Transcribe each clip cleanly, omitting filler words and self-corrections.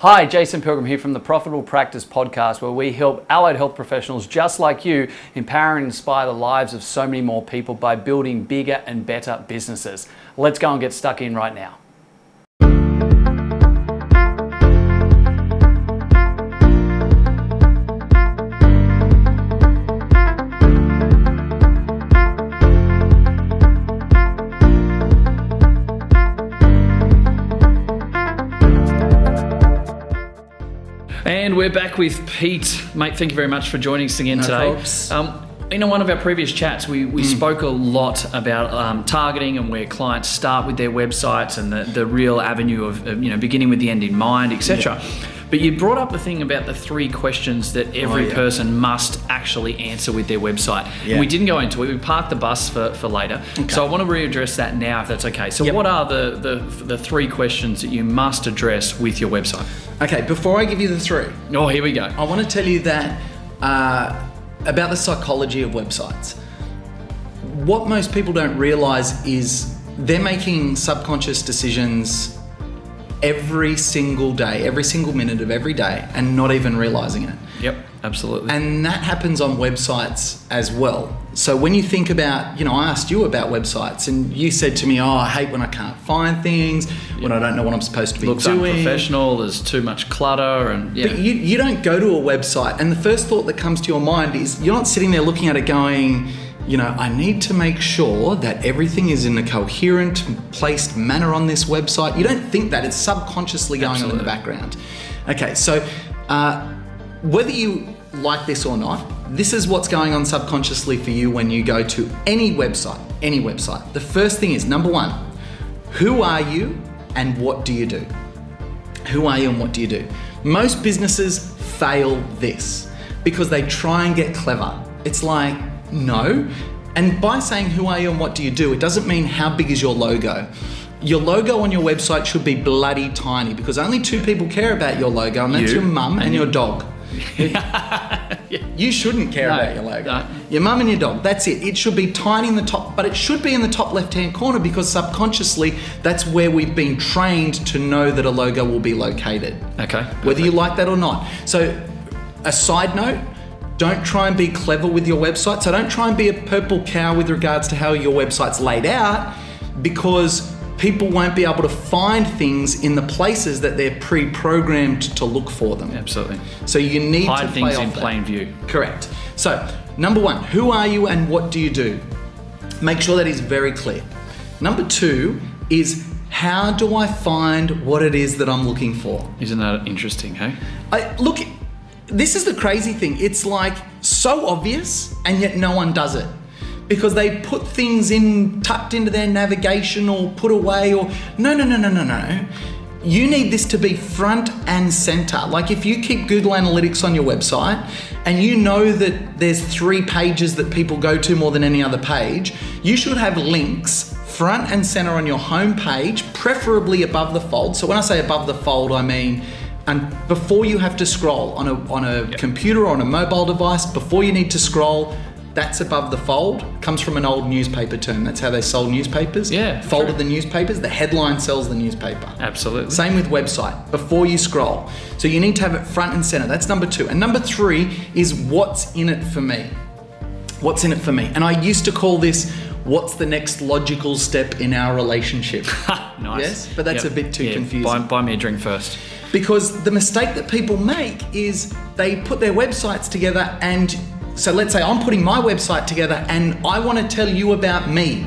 Hi, Jason Pilgrim here from the Profitable Practice Podcast, where we help allied health professionals just like you empower and inspire the lives of so many more people by building bigger and better businesses. Let's go and get stuck in right now. And we're back with Pete. Mate, thank you very much for joining us again today. In one of our previous chats, we spoke a lot about targeting and where clients start with their websites and the real avenue of beginning with the end in mind, etc. Yeah. But you brought up the thing about the 3 questions that every person must actually answer with their website. Yeah. And we didn't go into it. We parked the bus for later. Okay. So I want to readdress that now, if that's okay. So what are the 3 questions that you must address with your website? Okay, before I give you the 3. Oh, here we go. I want to tell you that about the psychology of websites. What most people don't realize is they're making subconscious decisions every single day, every single minute of every day, and not even realizing it. Yep, absolutely. And that happens on websites as well. So when you think about, I asked you about websites and you said to me, I hate when I can't find things, when I don't know what I'm supposed to be Looks doing. Unprofessional, there's too much clutter and But you don't go to a website and the first thought that comes to your mind is you're not sitting there looking at it going, I need to make sure that everything is in a coherent, placed manner on this website. You don't think that. It's subconsciously going on in the background. Okay, so whether you like this or not, this is what's going on subconsciously for you when you go to any website. The first thing is, number 1, who are you and what do you do? Who are you and what do you do? Most businesses fail this because they try and get clever. It's like, no. And by saying who are you and what do you do, it doesn't mean how big is your logo. Your logo on your website should be bloody tiny because only 2 people care about your logo, and that's your mum and your dog. You shouldn't care about your logo. No. Your mum and your dog, that's it. It should be tiny in the top, but it should be in the top left-hand corner because subconsciously that's where we've been trained to know that a logo will be located. Okay. Whether you like that or not. So a side note, don't try and be clever with your website. So don't try and be a purple cow with regards to how your website's laid out because people won't be able to find things in the places that they're pre-programmed to look for them. Absolutely. So you need hide to play things off in that. plain view. Correct. So number 1, who are you and what do you do? Make sure that is very clear. Number 2 is how do I find what it is that I'm looking for? Isn't that interesting, hey? Look, this is the crazy thing. It's like so obvious and yet no one does it because they put things tucked into their navigation or put away or no. You need this to be front and center. Like if you keep Google Analytics on your website and you know that there's 3 pages that people go to more than any other page, you should have links front and center on your home page, preferably above the fold. So when I say above the fold, I mean and before you have to scroll on a computer or on a mobile device, before you need to scroll, that's above the fold. Comes from an old newspaper term. That's how they sold newspapers. Yeah. Folded the newspapers. The headline sells the newspaper. Absolutely. Same with website. Before you scroll. So you need to have it front and center. That's number 2. And number 3 is what's in it for me. What's in it for me? And I used to call this what's the next logical step in our relationship. Nice. Yes, but that's a bit too confusing. Buy me a drink first. Because the mistake that people make is they put their websites together and so let's say I'm putting my website together and I want to tell you about me.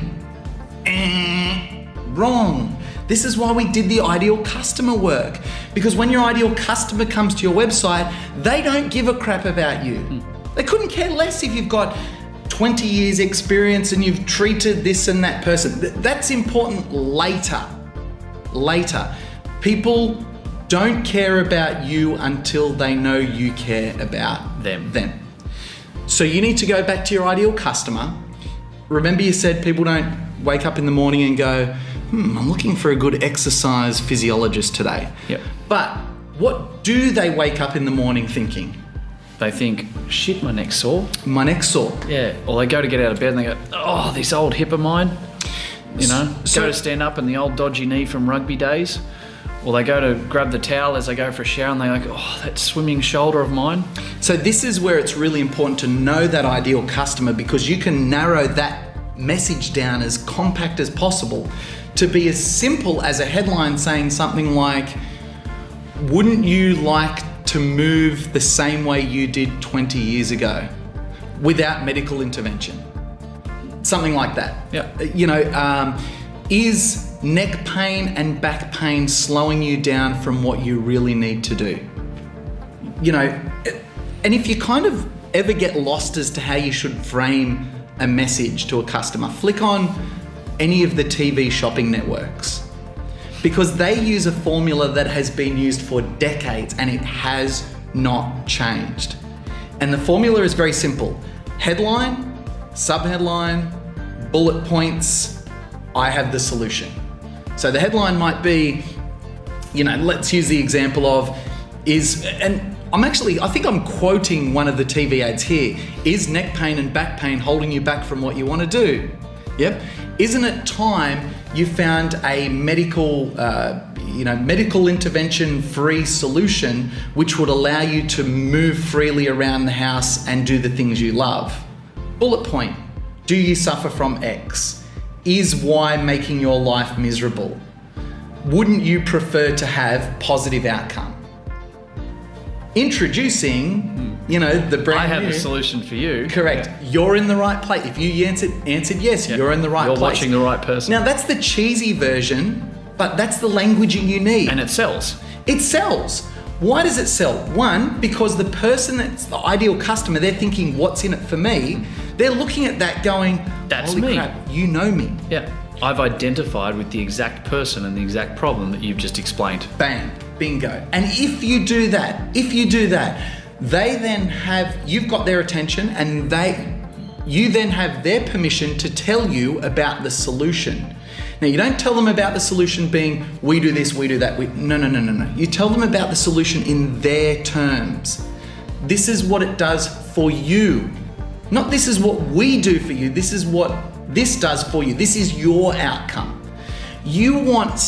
Wrong. This is why we did the ideal customer work. Because when your ideal customer comes to your website, they don't give a crap about you. They couldn't care less if you've got 20 years experience and you've treated this and that person. That's important later. People don't care about you until they know you care about them. So you need to go back to your ideal customer. Remember you said people don't wake up in the morning and go, I'm looking for a good exercise physiologist today. Yep. But what do they wake up in the morning thinking? They think, shit, my neck's sore. My neck's sore. Yeah. Or they go to get out of bed and they go, oh, this old hip of mine. Go to stand up and the old dodgy knee from rugby days. Or they go to grab the towel as they go for a shower and they're like, oh, that swimming shoulder of mine. So this is where it's really important to know that ideal customer, because you can narrow that message down as compact as possible to be as simple as a headline saying something like, wouldn't you like to move the same way you did 20 years ago without medical intervention? Something like that. Yeah. Is neck pain and back pain slowing you down from what you really need to do? And if you kind of ever get lost as to how you should frame a message to a customer, flick on any of the TV shopping networks, because they use a formula that has been used for decades and it has not changed. And the formula is very simple. Headline, subheadline, bullet points, I have the solution. So the headline might be, let's use the example of I think I'm quoting one of the TV ads here. Is neck pain and back pain holding you back from what you want to do? Yep. Isn't it time you found a medical intervention free solution which would allow you to move freely around the house and do the things you love? Bullet point. Do you suffer from X? Is Y making your life miserable? Wouldn't you prefer to have positive outcome? Introducing, the brand I have new. a solution for you. Correct. Yeah. You're in the right place. If you answered yes, you're in the right place. You're watching the right person. Now that's the cheesy version, but that's the languaging you need. And it sells. It sells. Why does it sell? One, because the person that's the ideal customer, they're thinking, what's in it for me? They're looking at that going, That's holy me. crap, you know me. Yeah. I've identified with the exact person and the exact problem that you've just explained. Bang, bingo. And if you do that, they then you've got their attention, and you then have their permission to tell you about the solution. Now, you don't tell them about the solution being, we do this, we do that. No. You tell them about the solution in their terms. This is what it does for you. Not this is what we do for you. This is what this does for you. This is your outcome. You want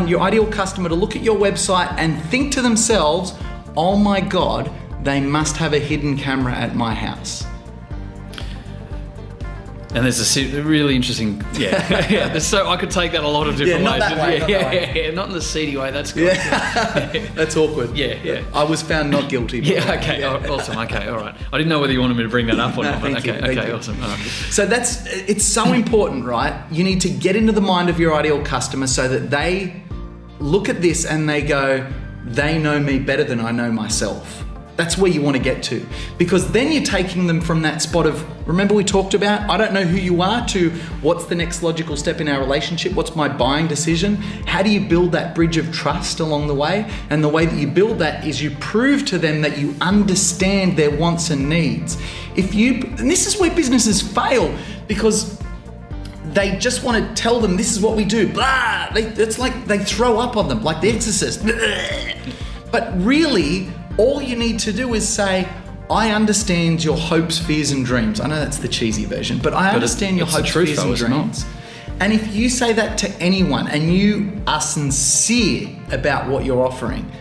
your ideal customer, to look at your website and think to themselves, oh my God, they must have a hidden camera at my house. And there's a really interesting, yeah. So I could take that a lot of different not ways. That way, Not in the seedy way. That's good. Yeah. That's awkward. Yeah. I was found not guilty. Yeah. Okay. Awesome. Okay. All right. I didn't know whether you wanted me to bring that up or not. But Thank you. Awesome. All right. So it's so important, right? You need to get into the mind of your ideal customer so that they look at this and they go, they know me better than I know myself. That's where you want to get to, because then you're taking them from that spot of, remember we talked about, I don't know who you are, to what's the next logical step in our relationship? What's my buying decision? How do you build that bridge of trust along the way? And the way that you build that is you prove to them that you understand their wants and needs. And this is where businesses fail, because they just want to tell them this is what we do, blah. It's like they throw up on them, like The Exorcist. But really, all you need to do is say, I understand your hopes, fears, and dreams. I know that's the cheesy version, but I understand your hopes, fears, and dreams. And if you say that to anyone and you are sincere about what you're offering,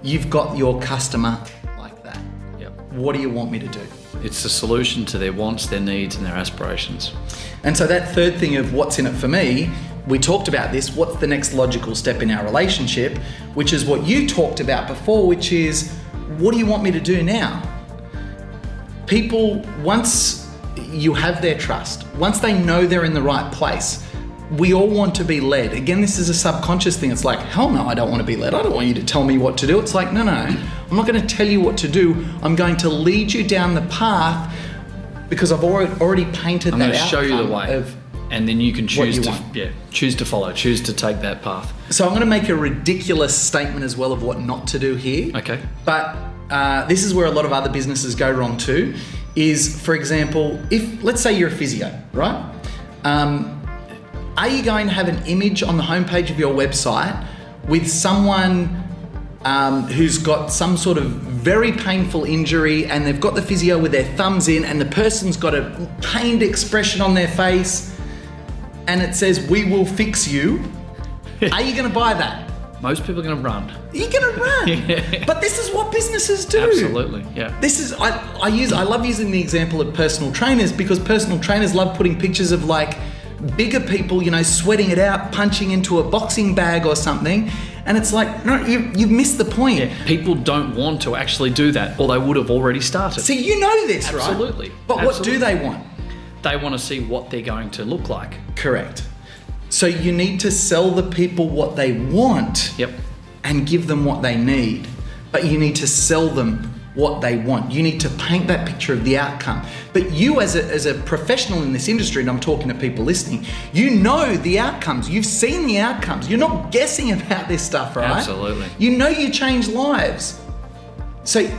you've got your customer like that. Yep. What do you want me to do? It's the solution to their wants, their needs, and their aspirations. And so that third thing of what's in it for me, we talked about this, what's the next logical step in our relationship, which is what you talked about before, which is, what do you want me to do now? People, once you have their trust, once they know they're in the right place, we all want to be led. Again, this is a subconscious thing. It's like, hell no, I don't want to be led. I don't want you to tell me what to do. It's like, no, I'm not going to tell you what to do. I'm going to lead you down the path because I've already painted that outcome. I'm going to show you the way. And then you can choose to follow, choose to take that path. So I'm going to make a ridiculous statement as well of what not to do here. Okay. But this is where a lot of other businesses go wrong too, is, for example, if, let's say you're a physio, right? Are you going to have an image on the homepage of your website with someone who's got some sort of very painful injury and they've got the physio with their thumbs in and the person's got a pained expression on their face and it says, "We will fix you"? Are you going to buy that? most people are going to run. You're going to run. Yeah. But this is what businesses do. Absolutely, yeah. This is, I love using the example of personal trainers, because personal trainers love putting pictures of like bigger people, you know, sweating it out, punching into a boxing bag or something. And it's like, no, you've missed the point. Yeah. People don't want to actually do that, or they would have already started. See, you know this, right? Absolutely. But Absolutely. what do they want? They want to see what they're going to look like. Correct. So you need to sell the people what they want. Yep. And give them what they need. But you need to sell them what they want. You need to paint that picture of the outcome. But you as a professional in this industry, and I'm talking to people listening, you know the outcomes. You've seen the outcomes. You're not guessing about this stuff, right? Absolutely. You know you change lives. So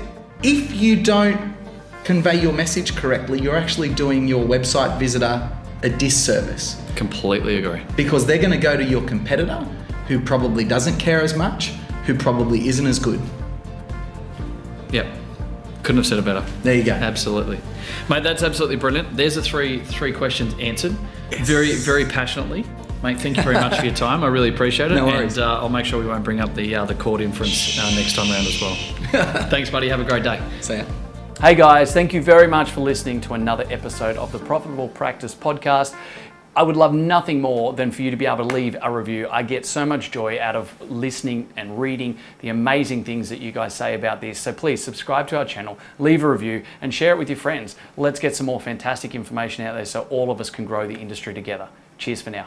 if you don't convey your message correctly, you're actually doing your website visitor a disservice. Completely agree. Because they're going to go to your competitor, who probably doesn't care as much, who probably isn't as good. Yep. Couldn't have said it better. There you go. Absolutely. Mate, that's absolutely brilliant. There's the three questions answered. Yes. Very, very passionately. Mate, thank you very much for your time. I really appreciate it. No worries. And I'll make sure we won't bring up the court inference next time around as well. Thanks, buddy. Have a great day. See ya. Hey guys, thank you very much for listening to another episode of the Profitable Practice Podcast. I would love nothing more than for you to be able to leave a review. I get so much joy out of listening and reading the amazing things that you guys say about this. So please subscribe to our channel, leave a review, and share it with your friends. Let's get some more fantastic information out there so all of us can grow the industry together. Cheers for now.